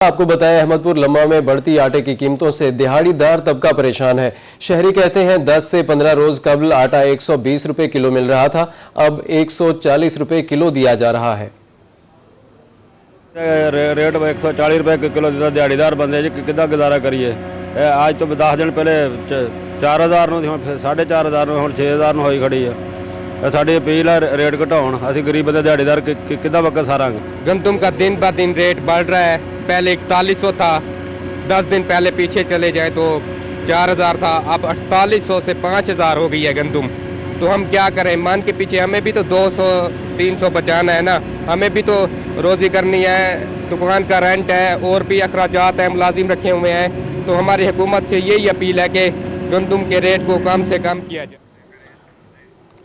आपको बताया अहमदपुर लम्बा में बढ़ती आटे की कीमतों से दिहाड़ीदार तबका परेशान है। शहरी कहते हैं 10 से 15 रोज कबल आटा 120 रुपए किलो मिल रहा था, अब 140 रुपए किलो दिया जा रहा है। रेट 140 रुपए किलो देता दिहाड़ीदार बंदे जी किदा गुजारा करिए। आज तो 10 दिन पहले 4000 ਨੂੰ 4500 ਨੂੰ ਹੁਣ 6000 ਨੂੰ ਹੋਈ ਖੜੀ ਹੈ। ਸਾਡੀ ਅਪੀਲ ਹੈ ਰੇਟ ਘਟਾਉਣ, ਅਸੀਂ ਗਰੀਬ ਬੰਦੇ ਦਿਹਾੜੀਦਾਰ ਕਿੱਦਾਂ ਵਕਤ ਸਾਰਾਂਗੇ। गंदम का दिन ब दिन रेट बढ़ रहा है। पहले 4100 था, 10 दिन पहले पीछे चले जाए तो 4000 था, अब 4800 से 5000 हो गई है गंदम। तो हम क्या करें, मान के पीछे हमें भी तो 200-300 बचाना है ना, हमें भी तो रोजी करनी है, दुकान का रेंट है और भी अखराजात हैं, मुलाजिम रखे हुए हैं। तो हमारी हुकूमत से यही अपील है कि गंदम के रेट को कम से कम किया जाए।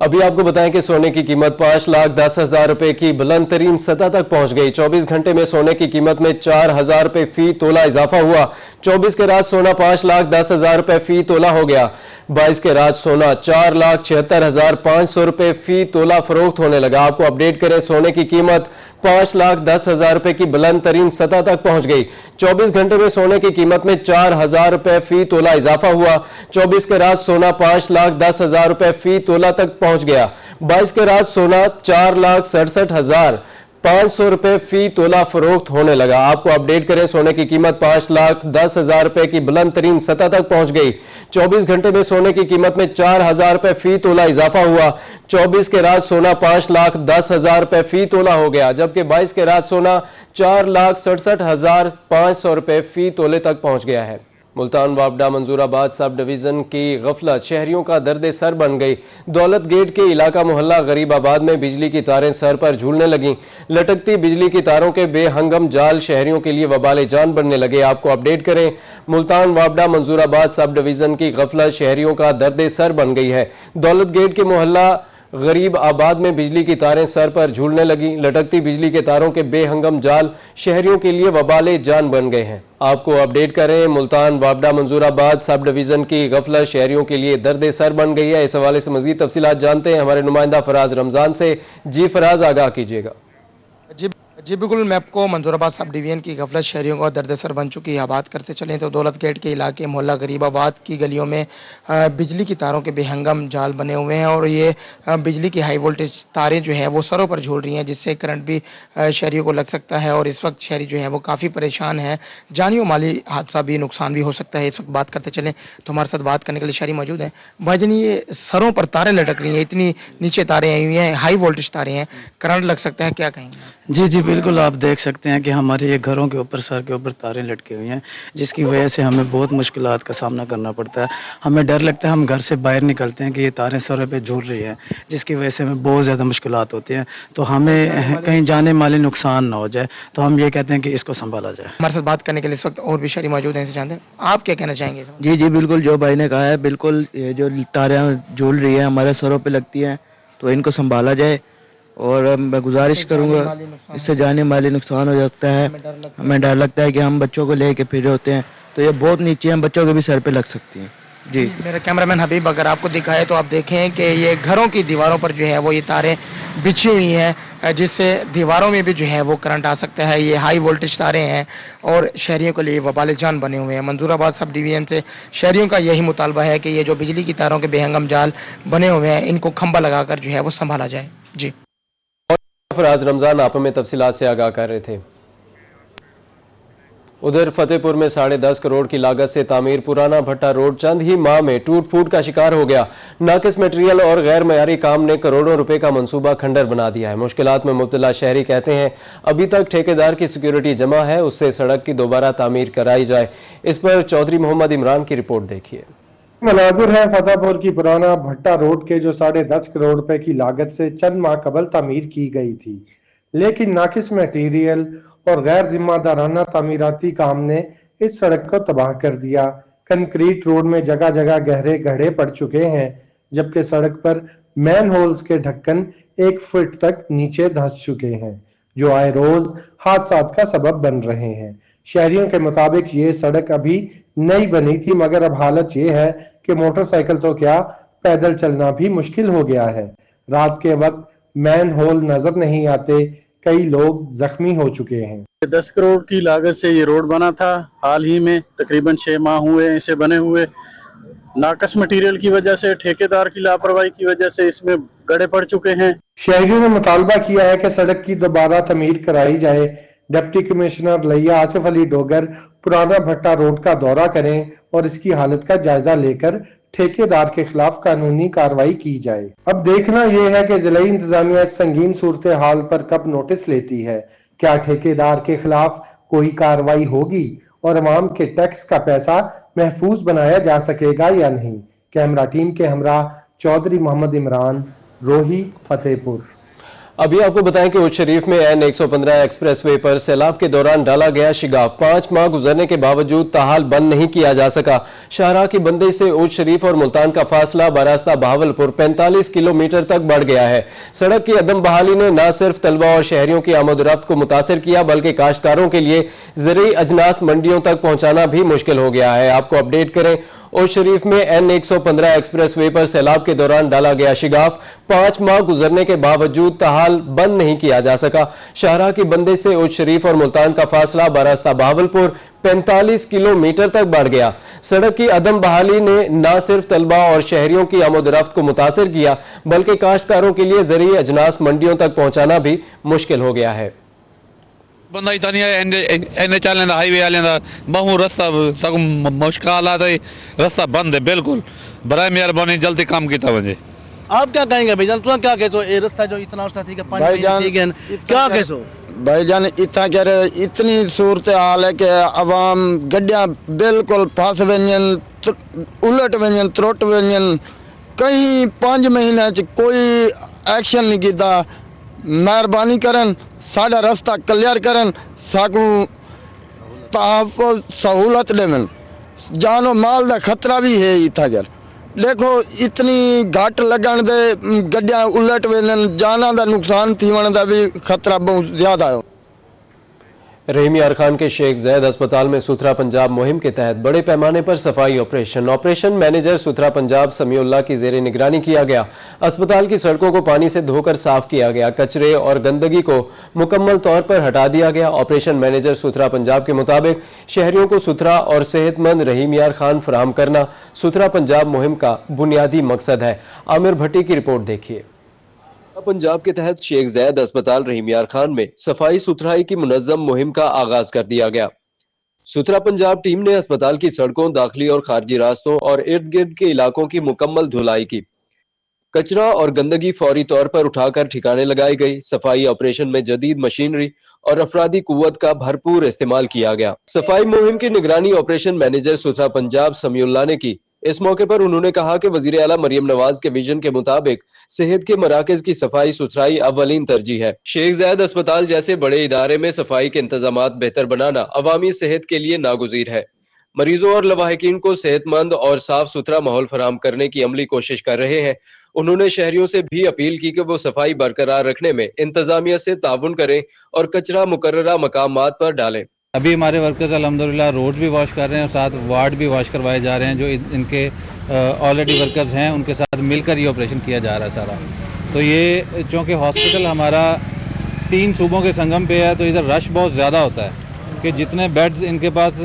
अभी आपको बताएं कि सोने की कीमत 5,10,000 रुपए की बुलंद तरीन सतह तक पहुंच गई। 24 घंटे में सोने की कीमत में 4,000 रुपए फी तोला इजाफा हुआ। 24 के रात सोना 5,10,000 रुपए फी तोला हो गया। 22 के रात सोना 4,76,500 रुपए फी तोला फरोख्त होने लगा। आपको अपडेट करें, सोने की कीमत 5,10,000 रुपए की बुलंद तरीन सतह तक पहुंच गई। 24 घंटे में सोने की कीमत में 4,000 रुपए फी तोला इजाफा हुआ। 24 के रात सोना 5,10,000 रुपए फी तोला तक पहुंच गया। 22 के रात सोना 4,67,500 रुपए फी तोला फरोख्त होने लगा। आपको अपडेट करें, सोने की कीमत 5,10,000 रुपए की बुलंद तरीन सतह तक पहुंच गई। 24 घंटे में सोने की कीमत में 4,000 रुपए फी तोला इजाफा हुआ। 24 के रात सोना 5,10,000 रुपए फी तोला हो गया, जबकि 22 के रात सोना 4,67,500 रुपए फी तोले तक पहुंच गया है। मुल्तान वापडा मंजूराबाद सब डिवीजन की गफलत शहरियों का दर्द सर बन गई। दौलत गेट के इलाका मोहल्ला गरीबाबाद में बिजली की तारें सर पर झूलने लगीं। लटकती बिजली की तारों के बेहंगम जाल शहरियों के लिए वबाले जान बनने लगे। आपको अपडेट करें, मुल्तान वापडा मंजूराबाद सब डिवीजन की गफलत शहरियों का दर्द सर बन गई है। दौलत गेट के मोहल्ला गरीब आबाद में बिजली की तारें सर पर झूलने लगी। लटकती बिजली के तारों के बेहंगम जाल शहरियों के लिए वबाले जान बन गए हैं। आपको अपडेट करें, मुल्तान वापडा मंजूराबाद सब डिवीजन की गफलत शहरियों के लिए दर्द सर बन गई है। इस हवाले से मजीद तफसीलात जानते हैं हमारे नुमाइंदा फराज रमजान से। जी फराज, आगाह कीजिएगा। जी बिल्कुल, मैं आपको मंजूराबाद सब डिवीजन की गफलत शहरियों का दर्द-सर बन चुकी है। बात करते चलें तो दौलत गेट के इलाके मोहल्ला गरीबाबाद की गलियों में बिजली की तारों के बेहंगम जाल बने हुए हैं और ये बिजली की हाई वोल्टेज तारें जो है वो सरों पर झूल रही हैं, जिससे करंट भी शहरियों को लग सकता है और इस वक्त शहरी जो है वो काफ़ी परेशान है। जानी और माली हादसा भी, नुकसान भी हो सकता है। इस वक्त बात करते चलें तो हमारे साथ बात करने के लिए शहरी मौजूद हैं। भाईजान, ये सरों पर तारें लटक रही हैं, इतनी नीचे तारें आई हुई हैं, हाई वोल्टेज तारें हैं, करंट लग सकता है, क्या कहेंगे? जी बिल्कुल, आप देख सकते हैं कि हमारे ये घरों के ऊपर, सर के ऊपर तारें लटकी हुई हैं, जिसकी वजह से हमें बहुत मुश्किलात का सामना करना पड़ता है। हमें डर लगता है, हम घर से बाहर निकलते हैं कि ये तारें सर पे झूल रही हैं, जिसकी वजह से हमें बहुत ज़्यादा मुश्किलात होती हैं। तो हमें कहीं जाने माली नुकसान ना हो जाए, तो हम ये कहते हैं कि इसको संभाला जाए। हमारे साथ बात करने के लिए इस वक्त और भी शहरी मौजूद हैं, इनसे जानते हैं आप क्या कहना चाहेंगे? जी बिल्कुल, जो भाई ने कहा है बिल्कुल, ये जो तारें झूल रही है हमारे सरों पे लगती हैं, तो इनको संभाला जाए। और मैं गुजारिश करूंगा, इससे जाने माली नुकसान हो जाता है। हमें डर लगता है कि हम बच्चों को लेके फिर रहे होते हैं, तो ये बहुत नीचे हैं, बच्चों के भी सर पे लग सकती हैं। जी, मेरा कैमरामैन हबीब अगर आपको दिखाए तो आप देखें कि ये घरों की दीवारों पर जो है वो ये तारें बिछी हुई हैं, जिससे दीवारों में भी जो है वो करंट आ सकता है। ये हाई वोल्टेज तारें हैं और शहरियों के लिए वबाले जान बने हुए हैं। मंजूराबाद सब डिवीजन से शहरियों का यही मुतालबा है कि ये जो बिजली की तारों के बेहंगम जाल बने हुए हैं, इनको खंबा लगाकर जो है वो संभाला जाए। जी, फराज रमजान आप हमें तफसीलात से आगाह कर रहे थे। उधर फतेहपुर में 10.5 करोड़ की लागत से तामीर पुराना भट्टा रोड चंद ही माह में टूट फूट का शिकार हो गया। नाकिस मटेरियल और गैर मयारी काम ने करोड़ों रुपए का मंसूबा खंडर बना दिया है। मुश्किलात में मुब्तला शहरी कहते हैं अभी तक ठेकेदार की सिक्योरिटी जमा है, उससे सड़क की दोबारा तामीर कराई जाए। इस पर चौधरी मोहम्मद इमरान की रिपोर्ट देखिए। मनाजिर है फतेहपुर की पुराना भट्टा रोड के, जो 10.5 करोड़ रुपए की लागत से चंद माह कबल तामीर की गई थी, लेकिन नाकिस मटेरियल और गैर जिम्मेदाराना तामीराती काम ने इस सड़क को तबाह कर दिया। कंक्रीट रोड में जगह जगह गहरे गड्ढे पड़ चुके हैं, जबकि सड़क पर मैन होल्स के ढक्कन 1 फुट तक नीचे धंस चुके हैं, जो आए रोज हादसात का सबब बन रहे हैं। शहरियों के मुताबिक ये सड़क अभी नई बनी थी, मगर अब हालत ये है कि मोटरसाइकिल तो क्या, पैदल चलना भी मुश्किल हो गया है। रात के वक्त मैन होल नजर नहीं आते, कई लोग जख्मी हो चुके हैं। 10 करोड़ की लागत से ये रोड बना था। हाल ही में तकरीबन 6 माह हुए हैं इसे बने हुए। नाकस मटेरियल की वजह से, ठेकेदार की लापरवाही की वजह से इसमें गड्ढे पड़ चुके हैं। शहरियों ने मुतालबा किया है कि सड़क की दोबारा तमीर कराई जाए। डिप्टी कमिश्नर लिया आसिफ अली डोगर पुराना भट्टा रोड का दौरा करें और इसकी हालत का जायजा लेकर ठेकेदार के खिलाफ कानूनी कार्रवाई की जाए। अब देखना यह है कि जिला इंतजामिया इस संगीन सूरत हाल पर कब नोटिस लेती है। क्या ठेकेदार के खिलाफ कोई कार्रवाई होगी और अवाम के टैक्स का पैसा महफूज बनाया जा सकेगा या नहीं। कैमरा टीम के हमरा चौधरी मोहम्मद इमरान, रोही, फतेहपुर। अभी आपको बताएं कि उच्च शरीफ में N115 एक्सप्रेसवे पर सैलाब के दौरान डाला गया शिगाफ 5 माह गुजरने के बावजूद ताहाल बंद नहीं किया जा सका। शाहराह की बंदी से उच्च शरीफ और मुल्तान का फासला बरास्ता बहावलपुर 45 किलोमीटर तक बढ़ गया है। सड़क की अदम बहाली ने न सिर्फ तलबा और शहरियों की आमदोरफ्त को मुतासर किया बल्कि काश्तकारों के लिए ज़रूरी अजनास मंडियों तक पहुंचाना भी मुश्किल हो गया है। आपको अपडेट करें, उच्च शरीफ में N115 एक्सप्रेसवे पर सैलाब के दौरान डाला गया शिगाफ 5 माह गुजरने के बावजूद ताहाल बंद नहीं किया जा सका। शाहराह की बंदी से उच्च शरीफ और मुल्तान का फासला बरास्ता बहावलपुर 45 किलोमीटर तक बढ़ गया। सड़क की अदम बहाली ने न सिर्फ तलबा और शहरियों की आमदोरफ्त को मुतासर किया बल्कि काश्तकारों के लिए ज़रूरी अजनास मंडियों तक पहुंचाना भी मुश्किल हो गया है। बंदा इतना नहीं है NH वाले हाईवे वाले बहु रास्ता सब मुश्किल हालात है। रास्ता बंद है बिल्कुल। बराए मेहरबानी जल्दी काम किया वजे। आप क्या कहेंगे भाईजान? तुम क्या कहते हो? ये रास्ता जो इतना रास्ता ठीक है, 5 महीने ठीक है, क्या कहते हो भाईजान? इतना कह रहे इतनी सूरत हाल है कि अवाम गड्डियां बिल्कुल फंस वजन, उलट वजन, त्रुट वजन। कहीं 5 महीने कोई एक्शन नहीं किया। मेहरबानी करन साडा रास्ता क्लियर करन, साकू सहूलत देवन। जानो माल का खतरा भी है इतना। देखो इतनी घट लगन दे गड्डियां उलट वेलन, जाना का नुकसान थीवन का भी खतरा बहुत ज्यादा है। रहीम यार खान के शेख जैद अस्पताल में सुथरा पंजाब मुहिम के तहत बड़े पैमाने पर सफाई ऑपरेशन मैनेजर सुथरा पंजाब समीउल्लाह की जेर निगरानी किया गया। अस्पताल की सड़कों को पानी से धोकर साफ किया गया। कचरे और गंदगी को मुकम्मल तौर पर हटा दिया गया। ऑपरेशन मैनेजर सुथरा पंजाब के मुताबिक शहरियों को सुथरा और सेहतमंद रहीम यार खान फराहम करना सुथरा पंजाब मुहिम का बुनियादी मकसद है। आमिर भट्टी की रिपोर्ट देखिए। पंजाब के तहत शेख जैद अस्पताल रहीम यार खान में सफाई सुथराई की मुनज़्ज़म मुहिम का आगाज कर दिया गया। सुथरा पंजाब टीम ने अस्पताल की सड़कों, दाखिली और खारजी रास्तों और इर्द गिर्द के इलाकों की मुकम्मल धुलाई की। कचरा और गंदगी फौरी तौर पर उठाकर ठिकाने लगाई गई। सफाई ऑपरेशन में जदीद मशीनरी और अफरादी कुव्वत का भरपूर इस्तेमाल किया गया। सफाई मुहिम की निगरानी ऑपरेशन मैनेजर सुथरा पंजाब समीउल्लाह ने की। इस मौके पर उन्होंने कहा कि वजीर आला मरियम नवाज के विजन के मुताबिक सेहत के मराकज की सफाई सुथराई अव्वलीन तरजीह है। शेख जैद अस्पताल जैसे बड़े इदारे में सफाई के इंतजामात बेहतर बनाना अवामी सेहत के लिए नागुज़ीर है। मरीजों और लवाहिकीन को सेहतमंद और साफ सुथरा माहौल फराहम करने की अमली कोशिश कर रहे हैं। उन्होंने शहरियों से भी अपील की कि वो सफाई बरकरार रखने में इंतजामिया से ताउन करें और कचरा मुकर्ररा मकामात पर डालें। अभी हमारे वर्कर्स अल्हम्दुलिल्लाह रोड भी वॉश कर रहे हैं और साथ वार्ड भी वॉश करवाए जा रहे हैं। जो इनके ऑलरेडी वर्कर्स हैं उनके साथ मिलकर ये ऑपरेशन किया जा रहा है सारा। तो ये चूँकि हॉस्पिटल हमारा 3 सूबों के संगम पे है तो इधर रश बहुत ज़्यादा होता है कि जितने बेड्स इनके पास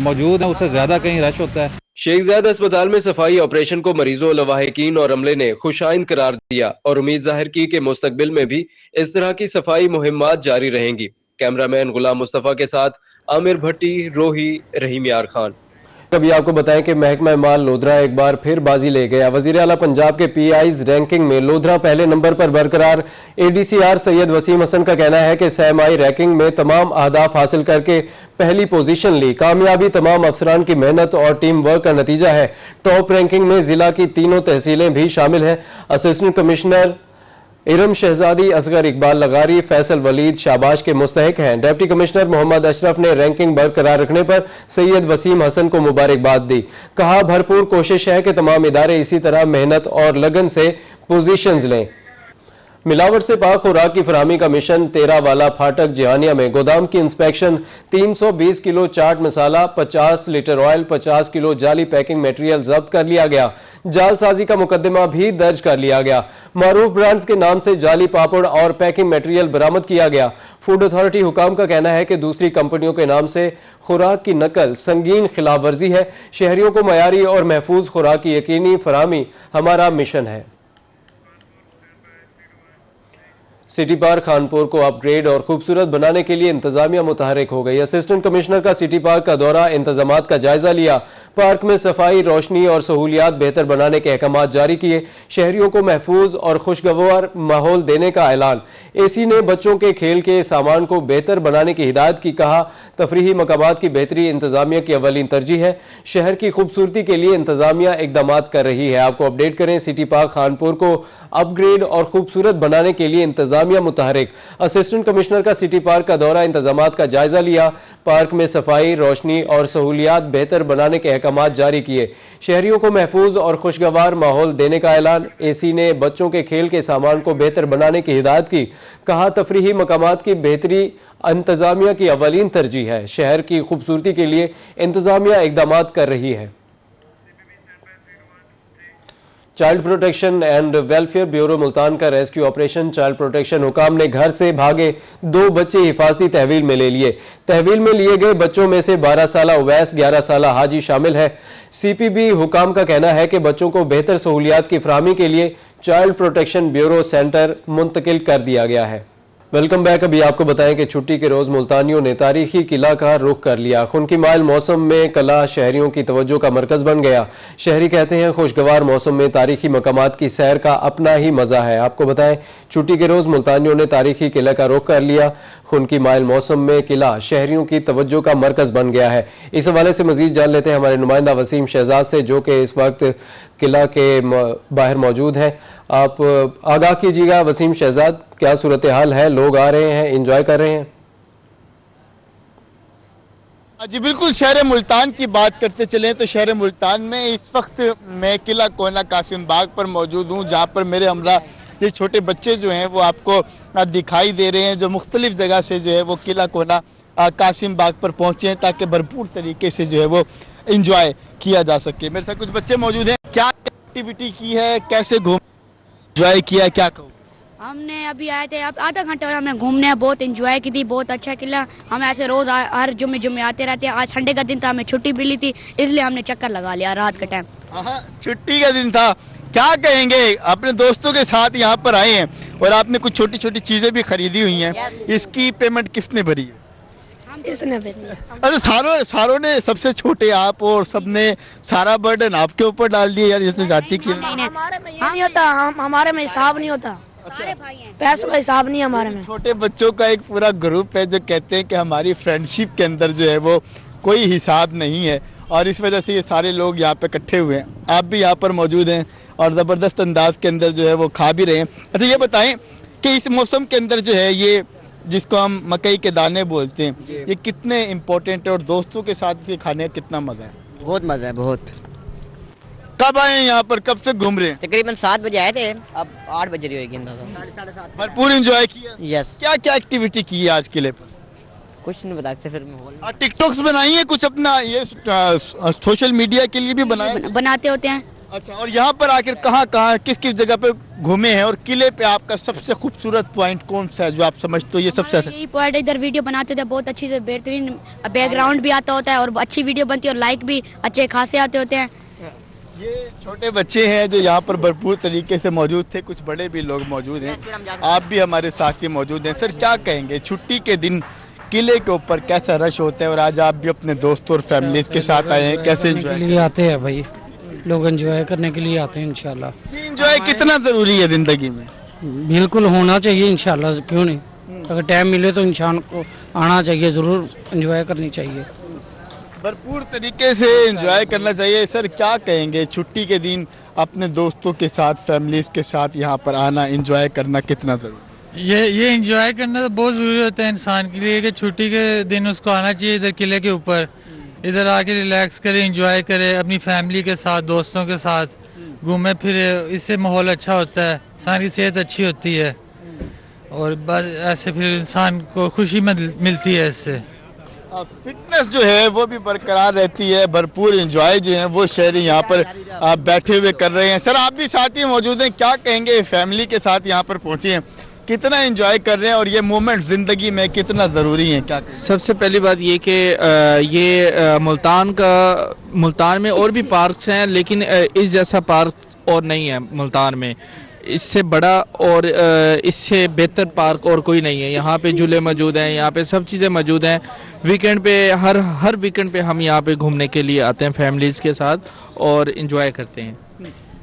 मौजूद हैं उससे ज़्यादा कहीं रश होता है। शेख जैद अस्पताल में सफाई ऑपरेशन को मरीजों, लवाहिकीन और अमले ने खुशाइन करार दिया और उम्मीद जाहिर की कि मुस्तकबिल में भी इस तरह की सफाई मुहिम्मात जारी रहेंगी। कैमरामैन गुलाम मुस्तफा के साथ आमिर भट्टी, रोही, रहीम यार खान। अभी आपको बताएं कि महकमा माल लोधरा एक बार फिर बाजी ले गया। वजीर आला पंजाब के PIs रैंकिंग में लोधरा पहले नंबर पर बरकरार। ADCR सैयद वसीम हसन का कहना है कि सहमाई रैंकिंग में तमाम अहदाफ हासिल करके पहली पोजीशन ली। कामयाबी तमाम अफसरान की मेहनत और टीम वर्क का नतीजा है। टॉप रैंकिंग में जिला की 3 तहसीलें भी शामिल हैं। असिस्टेंट कमिश्नर इरम शहजादी, असगर इकबाल लगारी, फैसल वलीद शाबाश के मुस्तहिक हैं। डिप्टी कमिश्नर मोहम्मद अशरफ ने रैंकिंग बरकरार रखने पर सैयद वसीम हसन को मुबारकबाद दी। कहा, भरपूर कोशिश है कि तमाम इदारे इसी तरह मेहनत और लगन से पोजीशंस लें। मिलावट से पाक खुराक की फराहमी का मिशन 13 वाला फाटक जिहानिया में गोदाम की inspection 320 kilo chaat masala, 50 litre oil, 50 kilo जाली पैकिंग मटेरियल जब्त कर लिया गया। जालसाजी का मुकदमा भी दर्ज कर लिया गया। मारूफ ब्रांड्स के नाम से जाली पापड़ और पैकिंग मटेरियल बरामद किया गया। फूड अथॉरिटी हुकाम का कहना है कि दूसरी कंपनियों के नाम से खुराक की नकल संगीन खिलाफ वर्जी है। शहरियों को मयारी और महफूज खुराक की यकीनी फराहमी हमारा मिशन है। सिटी पार्क खानपुर को अपग्रेड और खूबसूरत बनाने के लिए इंतजामिया मुतहरिक हो गई। असिस्टेंट कमिश्नर का सिटी पार्क का दौरा, इंतजामात का जायजा लिया। पार्क में सफाई, रोशनी और सहूलियात बेहतर बनाने के अहकाम जारी किए। शहरियों को महफूज और खुशगवार माहौल देने का ऐलान। एसी ने बच्चों के खेल के सामान को बेहतर बनाने की हिदायत की। कहा तफरीही मकामात की बेहतरी इंतजामिया की अवलीन तरजीह है। शहर की खूबसूरती के लिए इंतजामिया इकदामात कर रही है। आपको अपडेट करें, सिटी पार्क खानपुर को अपग्रेड और खूबसूरत बनाने के लिए इंतजामिया मुतहरिक। असिस्टेंट कमिश्नर का सिटी पार्क का दौरा, इंतजामात का जायजा लिया। पार्क में सफाई, रोशनी और सहूलियात बेहतर बनाने के अहकामात जारी किए। शहरियों को महफूज और खुशगवार माहौल देने का ऐलान। एसी ने बच्चों के खेल के सामान को बेहतर बनाने की हिदायत की। कहा तफरीही मकामात की बेहतरी इंतजामिया की अवलीन तरजीह है। शहर की खूबसूरती के लिए इंतजामिया इकदामात कर रही है। Child protection and welfare bureau Multan का रेस्क्यू ऑपरेशन। चाइल्ड प्रोटेक्शन हुकाम ने घर से भागे 2 बच्चे हिफाजती तहवील में ले लिए। तहवील में लिए गए बच्चों में से 12 साला उवैस, 11 साला हाजी शामिल है। सीपीबी हुकाम का कहना है कि बच्चों को बेहतर सहूलियात की फराहमी के लिए चाइल्ड प्रोटेक्शन ब्यूरो सेंटर मुंतकिल कर दिया गया है। Welcome back. अभी आपको बताएं कि छुट्टी के रोज मुल्तानियों ने तारीखी किला का रुख कर लिया। खुनकी माइल मौसम में किला शहरियों की तवज्जो का मरकज बन गया। शहरी कहते हैं खुशगवार मौसम में तारीखी मकामात की सैर का अपना ही मजा है। आपको बताएं छुट्टी के रोज मुल्तानियों ने तारीखी किला का रुख कर लिया। खुनकी माइल मौसम में किला शहरियों की तवज्जो का मरकज बन गया है। इस हवाले से मजीद जान लेते हैं हमारे नुमाइंदा वसीम शहजाद से, जो कि इस वक्त किला के बाहर मौजूद है। आप आगाह कीजिएगा वसीम शहजाद, क्या सूरत हाल है? लोग आ रहे हैं, एंजॉय कर रहे हैं? जी बिल्कुल, शहर मुल्तान की बात करते चलें तो शहर मुल्तान में इस वक्त मैं किला कोना कासिम बाग पर मौजूद हूं, जहां पर मेरे हमरा ये छोटे बच्चे जो हैं वो आपको दिखाई दे रहे हैं, जो मुख्तलिफ जगह से जो है वो किला कोना कासिम बाग पर पहुंचे हैं ताकि भरपूर तरीके से जो है वो इंजॉय किया जा सके। मेरे साथ कुछ बच्चे मौजूद हैं। क्या एक्टिविटी की है, कैसे घूम इंजॉय किया है, क्या कहूँ? हमने अभी आए थे, अब आधा घंटा हुआ हमें घूमने, बहुत एंजॉय की थी, बहुत अच्छा किला। हम ऐसे रोज हर जुम्मे आते रहते हैं। आज संडे का दिन था, हमें छुट्टी मिली थी, इसलिए हमने चक्कर लगा लिया रात के टाइम। छुट्टी का दिन था, क्या कहेंगे? अपने दोस्तों के साथ यहाँ पर आए हैं और आपने कुछ छोटी छोटी चीजें भी खरीदी हुई हैं, इसकी पेमेंट किसने भरी है? अरे सारों ने, सबसे छोटे आप और सबने सारा बर्डन आपके ऊपर डाल दिया यार, ये तो जाती की नहीं होता, हमारे में हिसाब नहीं होता, पैसों का हिसाब नहीं हमारे में। छोटे बच्चों का एक पूरा ग्रुप है जो कहते हैं कि हमारी फ्रेंडशिप के अंदर जो है वो कोई हिसाब नहीं है, और इस वजह से ये सारे लोग यहाँ पे इकट्ठे हुए हैं। आप भी यहाँ पर मौजूद हैं और जबरदस्त अंदाज के अंदर जो है वो खा भी रहे हैं। अच्छा ये बताएं कि इस मौसम के अंदर जो है ये जिसको हम मकई के दाने बोलते हैं, ये कितने इम्पोर्टेंट है और दोस्तों के साथ ये खाने का कितना मजा है? बहुत मजा है, बहुत। कब आए हैं यहाँ पर, कब से घूम रहे हैं? तकरीबन 7 बजे आए थे, अब 8 बज रही होगी। 7:30 भरपूर एंजॉय किया? यस। क्या क्या एक्टिविटी की है आज किले पर? कुछ नहीं बता सकते, फिर माहौल। टिकटॉक्स बनाई है कुछ अपना, ये सोशल मीडिया के लिए भी बनाते होते हैं। अच्छा, और यहाँ पर आखिर कहाँ किस किस जगह पे घूमे हैं, और किले पे आपका सबसे खूबसूरत पॉइंट कौन सा है जो आप समझते हो ये सबसे यही पॉइंट? इधर वीडियो बनाते थे बहुत अच्छी से, बेहतरीन बैकग्राउंड भी आता होता है और अच्छी वीडियो बनती है और लाइक भी अच्छे खासे आते होते हैं। ये छोटे बच्चे हैं जो यहाँ पर भरपूर तरीके से मौजूद थे, कुछ बड़े भी लोग मौजूद हैं, आप भी हमारे साथ ही मौजूद हैं। सर क्या कहेंगे, छुट्टी के दिन किले के ऊपर कैसा रश होता है, और आज आप भी अपने दोस्तों और फैमिली के साथ आए हैं, कैसे एंजॉय आते हैं? भाई लोग एंजॉय करने के लिए आते हैं इंशाल्लाह। एंजॉय कितना जरूरी है जिंदगी में? बिल्कुल होना चाहिए इंशाल्लाह, क्यों नहीं। अगर टाइम मिले तो इंसान को आना चाहिए, जरूर एंजॉय करनी चाहिए, भरपूर तरीके से एंजॉय करना चाहिए। सर क्या कहेंगे, छुट्टी के दिन अपने दोस्तों के साथ, फैमिलीज के साथ यहाँ पर आना, एंजॉय करना कितना जरूरी? ये एंजॉय करना तो बहुत जरूरी होता है इंसान के लिए, कि छुट्टी के दिन उसको आना चाहिए इधर किले के ऊपर, इधर आके रिलैक्स करे, एंजॉय करे, अपनी फैमिली के साथ, दोस्तों के साथ घूमे फिरे, इससे माहौल अच्छा होता है, इंसान की सेहत अच्छी होती है। और बस ऐसे फिर इंसान को खुशी मिलती है इससे। फिटनेस जो है वो भी बरकरार रहती है, भरपूर एंजॉय जो है वो शहरी यहाँ पर बैठे हुए कर रहे हैं। सर आप भी साथ ही मौजूद हैं, क्या कहेंगे, फैमिली के साथ यहाँ पर पहुंचे हैं, कितना एंजॉय कर रहे हैं और ये मोमेंट जिंदगी में कितना जरूरी है, क्या कहेंगे? सबसे पहली बात ये कि मुल्तान में और भी पार्क्स हैं, लेकिन इस जैसा पार्क और नहीं है मुल्तान में। इससे बड़ा और इससे बेहतर पार्क और कोई नहीं है। यहाँ पे झूले मौजूद हैं, यहाँ पे सब चीज़ें मौजूद हैं। वीकेंड पे हर वीकेंड पे हम यहाँ पे घूमने के लिए आते हैं फैमिलीज़ के साथ और एंजॉय करते हैं।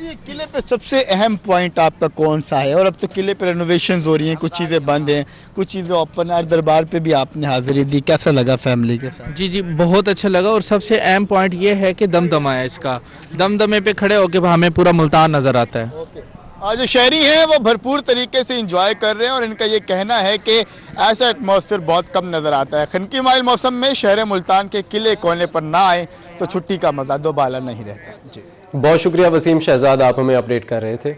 ये किले पे सबसे अहम पॉइंट आपका कौन सा है? और अब तो किले पे रेनोवेशन हो रही हैं, कुछ चीज़ें बंद हैं, कुछ चीज़ें ओपन है। दरबार पे भी आपने हाजिरी दी, कैसा लगा फैमिली के साथ? जी बहुत अच्छा लगा। और सबसे अहम पॉइंट ये है कि दमदमा है इसका, दमदमे पे खड़े होकर हमें पूरा मुल्तान नज़र आता है। जो शहरी हैं वो भरपूर तरीके से एंजॉय कर रहे हैं और इनका ये कहना है कि ऐसा एटमॉस्फेयर बहुत कम नजर आता है। खनकी माइल मौसम में शहर मुल्तान के किले कोने पर ना आए तो छुट्टी का मजा दोबारा नहीं रहता। जी बहुत शुक्रिया वसीम शहजाद, आप हमें अपडेट कर रहे थे।